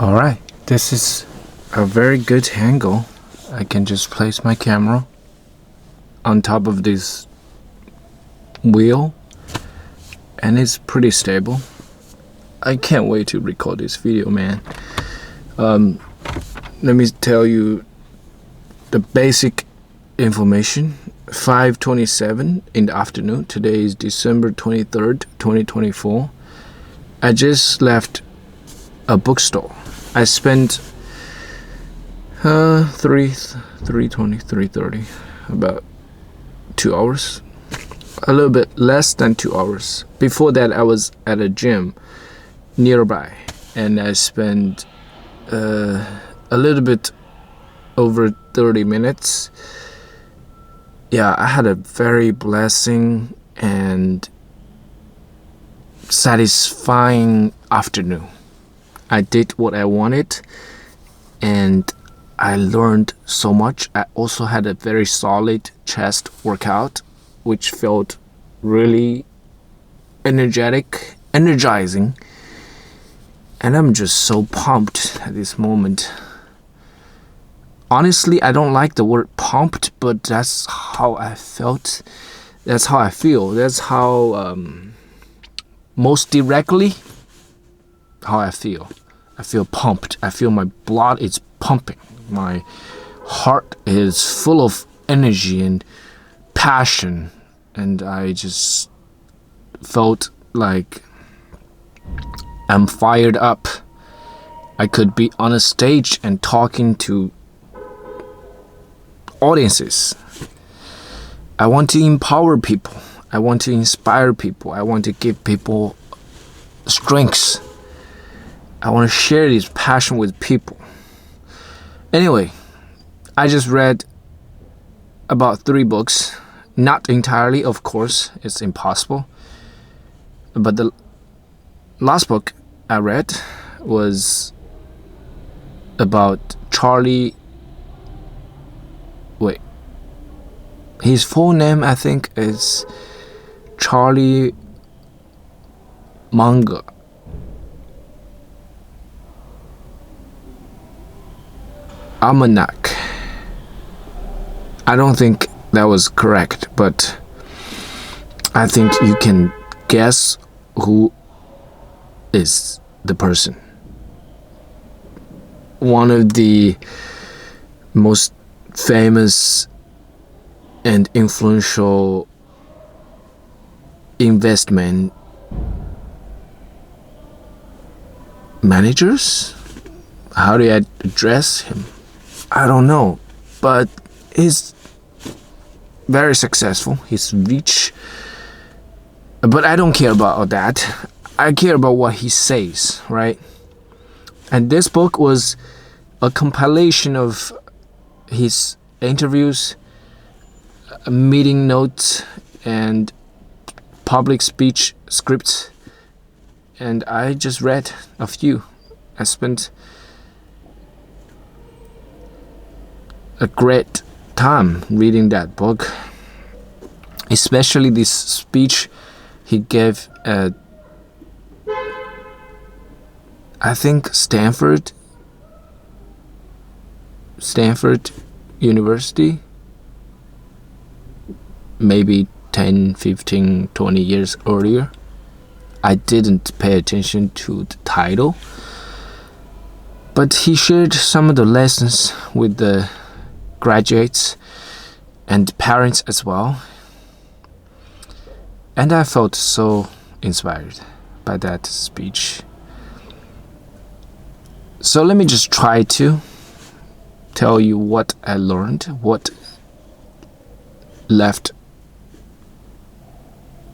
Alright, this is a very good angle. I can just place my camera on top of this wheel and it's pretty stable. I can't wait to record this video, man. Let me tell you the basic information. 5:27 in the afternoon. Today is December 23rd, 2024. I just left a bookstore. I spent 3:30, about 2 hours, a little bit less than 2 hours. Before that, I was at a gym nearby, and I spent a little bit over 30 minutes. Yeah, I had a very blessing and satisfying afternoon. I did what I wanted and I learned so much. I also had a very solid chest workout, which felt really energizing. And I'm just so pumped at this moment. Honestly, I don't like the word pumped, but that's how I felt. That's how I feel. That's how, most directly, how I feel. I feel pumped. I feel my blood is pumping. My heart is full of energy and passion. And I just felt like I'm fired up. I could be on a stage and talking to audiences. I want to empower people. I want to inspire people. I want to give people strengths. I want to share this passion with people. Anyway, I just read about 3 books. Not entirely, of course. It's impossible. But the last book I read was about Charlie. Wait. His full name, I think, is Charlie Munger. Almanac. I don't think that was correct, but I think you can guess who is the person. One of the most famous and influential investment managers. How do I address him? I don't know, but he's very successful. He's rich, but I don't care about all that. I care about what he says, right? And this book was a compilation of his interviews, meeting notes, and public speech scripts. And I just read a few. I spent a great time reading that book, especially this speech he gave at, I think, Stanford University, maybe 10, 15, 20 years earlier. I didn't pay attention to the title, but he shared some of the lessons with the graduates and parents as well. And I felt so inspired by that speech. So let me just try to tell you what I learned, what left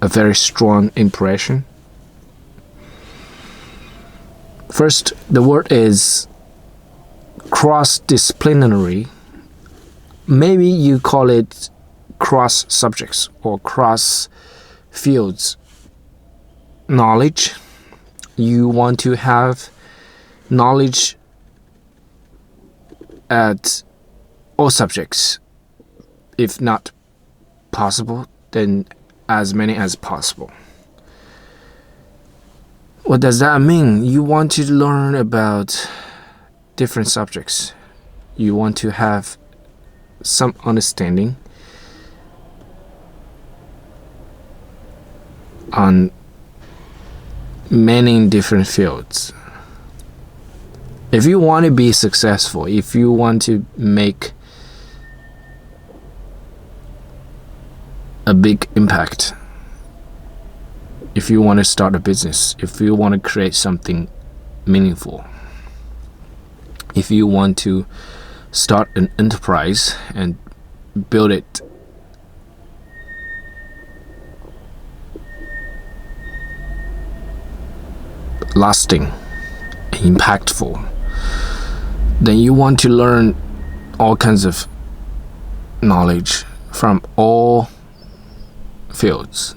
a very strong impression. First, the word is cross-disciplinary. Maybe you call it cross subjects or cross fields knowledge. You want to have knowledge at all subjects. If not possible, then as many as possible. What does that mean? You want to learn about different subjects. You want to have some understanding on many different fields. If you want to be successful, if you want to make a big impact, if you want to start a business, if you want to create something meaningful, if you want to start an enterprise and build it lasting and impactful, then you want to learn all kinds of knowledge from all fields.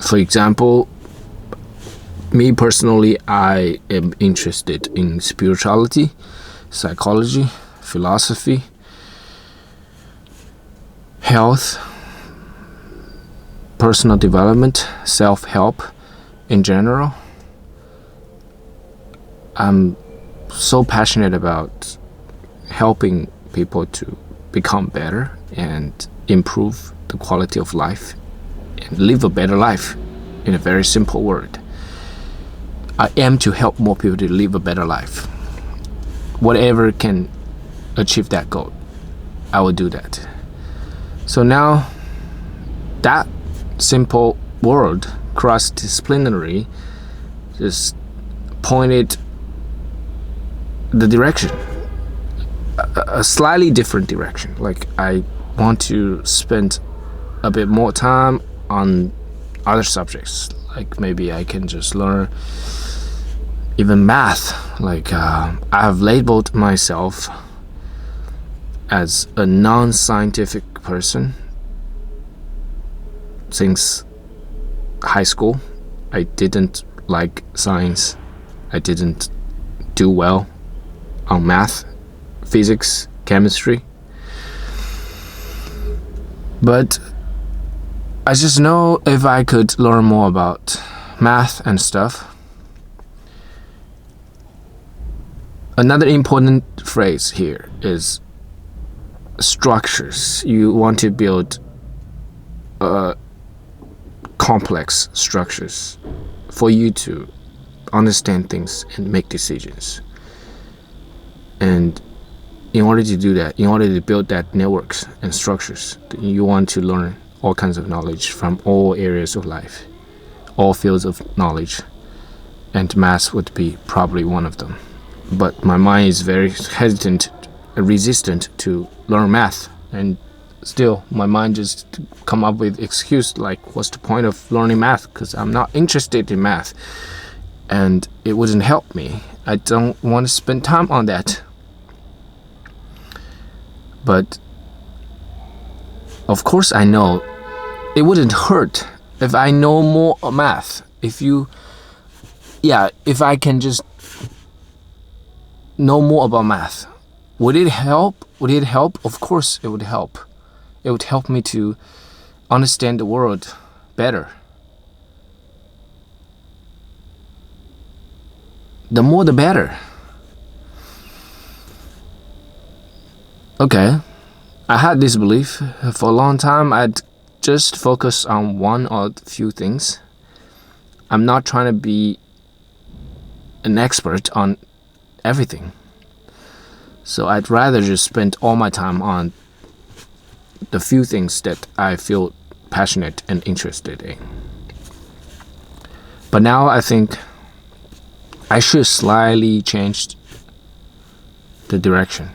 For example, me personally, I am interested in spirituality, psychology, philosophy, health, personal development, self-help in general. I'm so passionate about helping people to become better and improve the quality of life and live a better life. In a very simple word, I aim to help more people to live a better life. Whatever can achieve that goal, I will do that. So now that simple word, cross-disciplinary, just pointed the direction, a slightly different direction. Like, I want to spend a bit more time on other subjects. Like, maybe I can just learn even math. Like, I have labeled myself as a non-scientific person since high school. I didn't like science. I didn't do well on math, physics, chemistry. But I just know if I could learn more about math and stuff. Another important phrase here is structures. You want to build complex structures for you to understand things and make decisions. And in order to do that, in order to build that networks and structures, you want to learn all kinds of knowledge from all areas of life, all fields of knowledge, and math would be probably one of them. But my mind is very hesitant and resistant to learn math, and still my mind just come up with excuse like, what's the point of learning math? Because I'm not interested in math and it wouldn't help me. I don't want to spend time on that. But of course I know it wouldn't hurt if I know more math. If I can just know more about math. Would it help? Would it help? Of course it would help. It would help me to understand the world better. The more the better. Okay, I had this belief for a long time. I'd just focus on one or a few things. I'm not trying to be an expert on everything. So I'd rather just spend all my time on the few things that I feel passionate and interested in. But now I think I should slightly change the direction.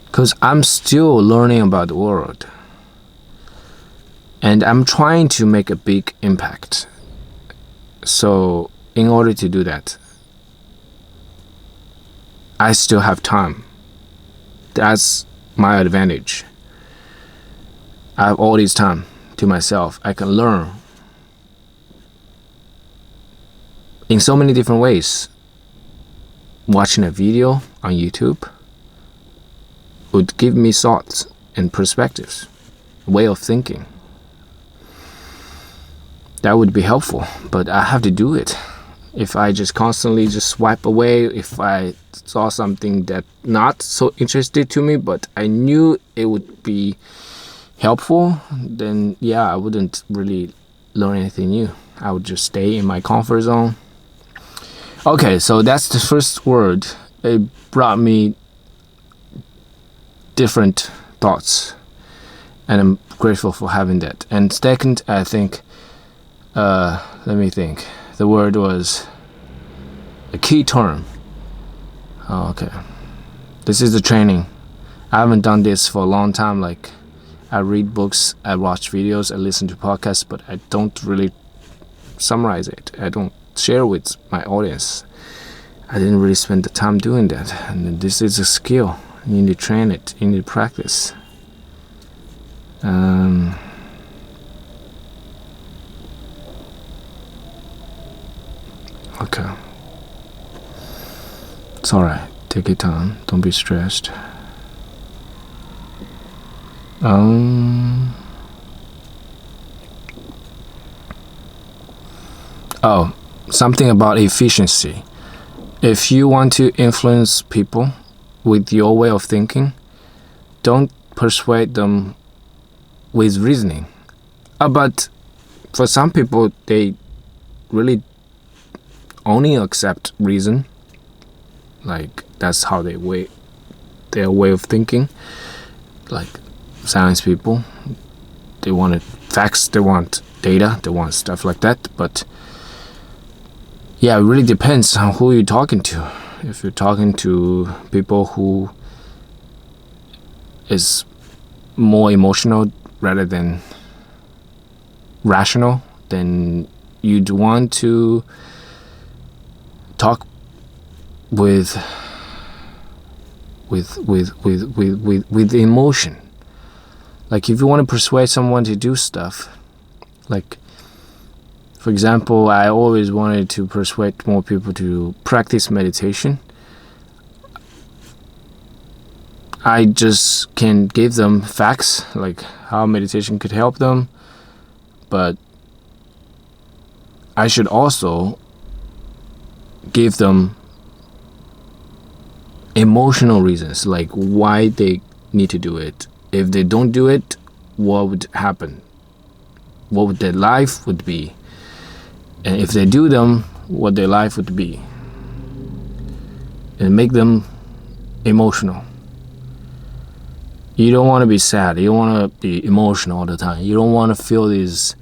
Because I'm still learning about the world. And I'm trying to make a big impact. So in order to do that, I still have time. That's my advantage. I have all this time to myself. I can learn in so many different ways. Watching a video on YouTube would give me thoughts and perspectives, way of thinking. That would be helpful, but I have to do it. if I just constantly just swipe away, if I saw something that not so interested to me, but I knew it would be helpful, then yeah, I wouldn't really learn anything new. I would just stay in my comfort zone. Okay, so that's the first word. It brought me different thoughts, and I'm grateful for having that. And second, I think, let me think. The word was a key term. Oh, okay. This is the training. I haven't done this for a long time. Like, I read books, I watch videos, I listen to podcasts, but I don't really summarize it. I don't share with my audience. I didn't really spend the time doing that. And this is a skill. You need to train it. You need to practice. Okay. It's alright. Take your time. Don't be stressed. Oh, something about efficiency. If you want to influence people with your way of thinking, don't persuade them with reasoning. But for some people, they really only accept reason. Like, that's how their way of thinking. Like science people, they want facts, they want data, they want stuff like that. But yeah, it really depends on who you're talking to. If you're talking to people who is more emotional rather than rational, then you'd want to talk with emotion. Like, if you want to persuade someone to do stuff, like, for example, I always wanted to persuade more people to practice meditation. I just can give them facts, like how meditation could help them, but I should also give them emotional reasons, like why they need to do it. If they don't do it, what would happen? What would their life would be? And if they do them, what their life would be. And make them emotional. You don't want to be sad. You don't want to be emotional all the time. You don't want to feel this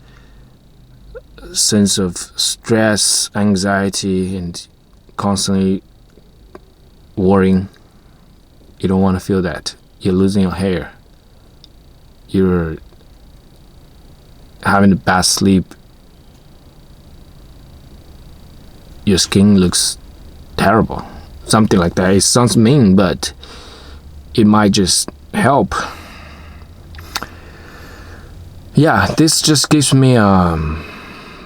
sense of stress, anxiety, and constantly worrying. You don't want to feel that. You're losing your hair. You're having a bad sleep. Your skin looks terrible. Something like that. It sounds mean, but it might just help. Yeah, this just gives me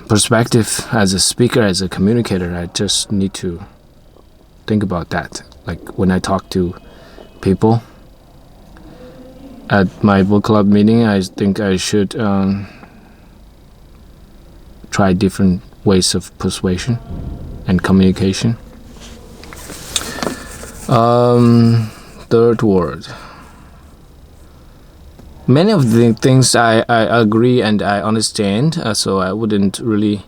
perspective as a speaker, as a communicator. I just need to think about that. Like, when I talk to people at my book club meeting, I think I should try different ways of persuasion and communication. Third word. Many of the things I agree and I understand, so I wouldn't really,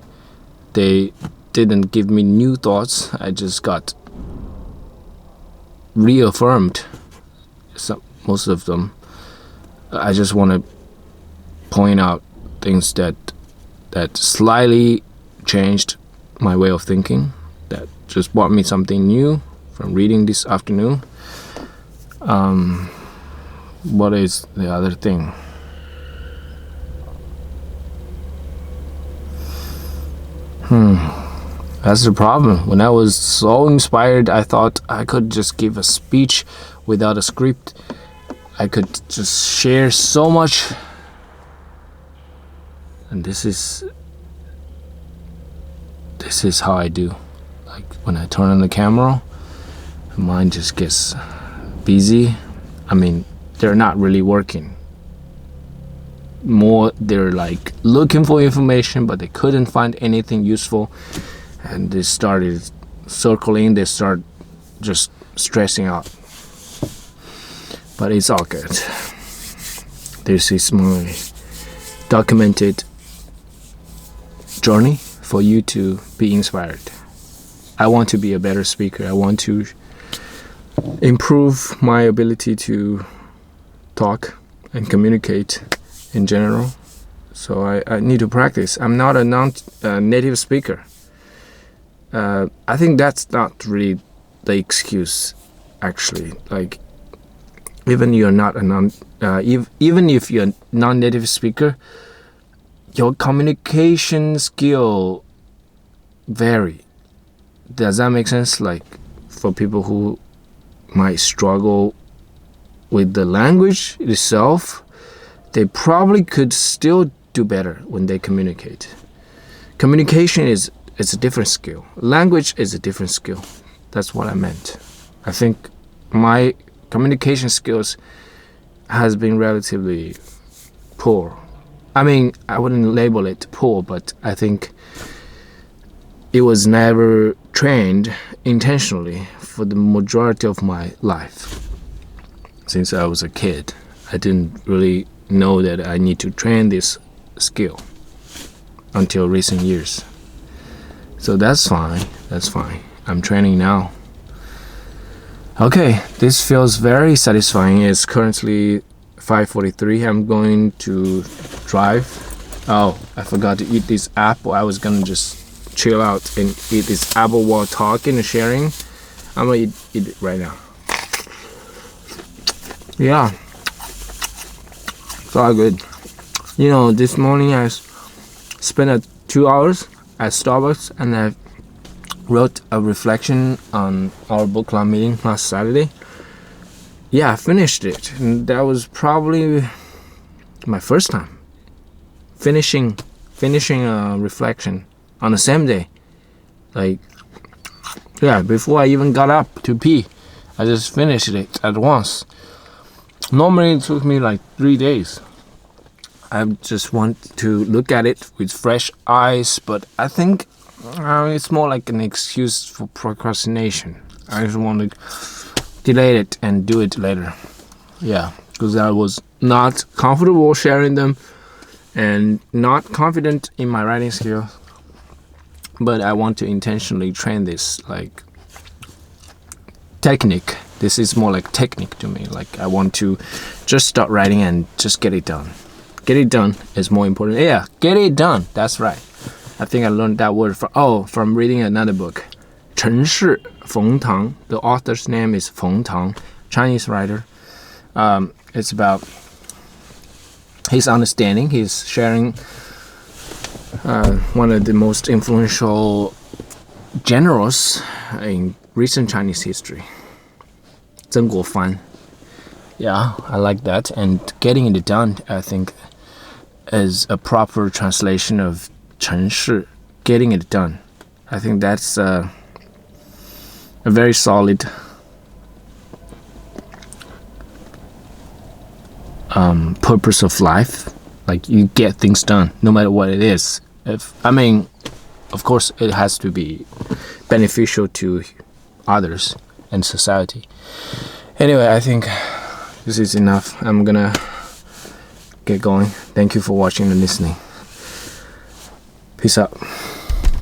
they didn't give me new thoughts. I just got reaffirmed most of them. I just want to point out things that slightly changed my way of thinking, that just brought me something new from reading this afternoon. What is the other thing? That's the problem. When I was so inspired, I thought I could just give a speech without a script. I could just share so much. And this is how I do. Like, when I turn on the camera, my mind just gets busy. I mean, they're not really working. More, they're like looking for information, but they couldn't find anything useful. and they started circling. They start just stressing out. But it's all good. This is my documented journey for you to be inspired. I want to be a better speaker. I want to improve my ability to talk and communicate in general. So I need to practice. I'm not a native speaker. I think that's not really the excuse, actually. Like, even you're not even if you're a non-native speaker, your communication skill vary. Does that make sense? Like, for people who might struggle with the language itself, they probably could still do better when they communicate. Communication is a different skill. Language is a different skill. That's what I meant. I think my communication skills has been relatively poor. I mean, I wouldn't label it poor, but I think it was never trained intentionally for the majority of my life. Since I was a kid, I didn't really know that I need to train this skill until recent years. So that's fine. I'm training now. Okay, this feels very satisfying. It's currently 5:43. I'm going to drive. Oh, I forgot to eat this apple. I was gonna just chill out and eat this apple while talking and sharing. I'm gonna eat it right now. Yeah, it's all good. You know, this morning I spent 2 hours at Starbucks and I wrote a reflection on our book club meeting last Saturday. Yeah, I finished it, and that was probably my first time finishing a reflection on the same day. Like, yeah, before I even got up to pee, I just finished it at once. Normally it took me like 3 days. I just want to look at it with fresh eyes, but I think it's more like an excuse for procrastination. I just want to delay it and do it later. Yeah, because I was not comfortable sharing them and not confident in my writing skills. But I want to intentionally train this, like, technique. This is more like technique to me. Like, I want to just start writing and just get it done. Get it done is more important. Yeah, get it done. That's right. I think I learned that word from reading another book. 陈氏冯唐. The author's name is Feng Tang, Chinese writer. It's about his understanding. He's sharing one of the most influential generals in recent Chinese history. 曾国藩. Yeah, I like that. And getting it done, I think, is a proper translation of 陈氏, getting it done. I think that's a very solid purpose of life. Like, you get things done no matter what it is. Of course it has to be beneficial to others and society. Anyway, I think this is enough. I'm gonna get going. Thank you for watching and listening. Peace out.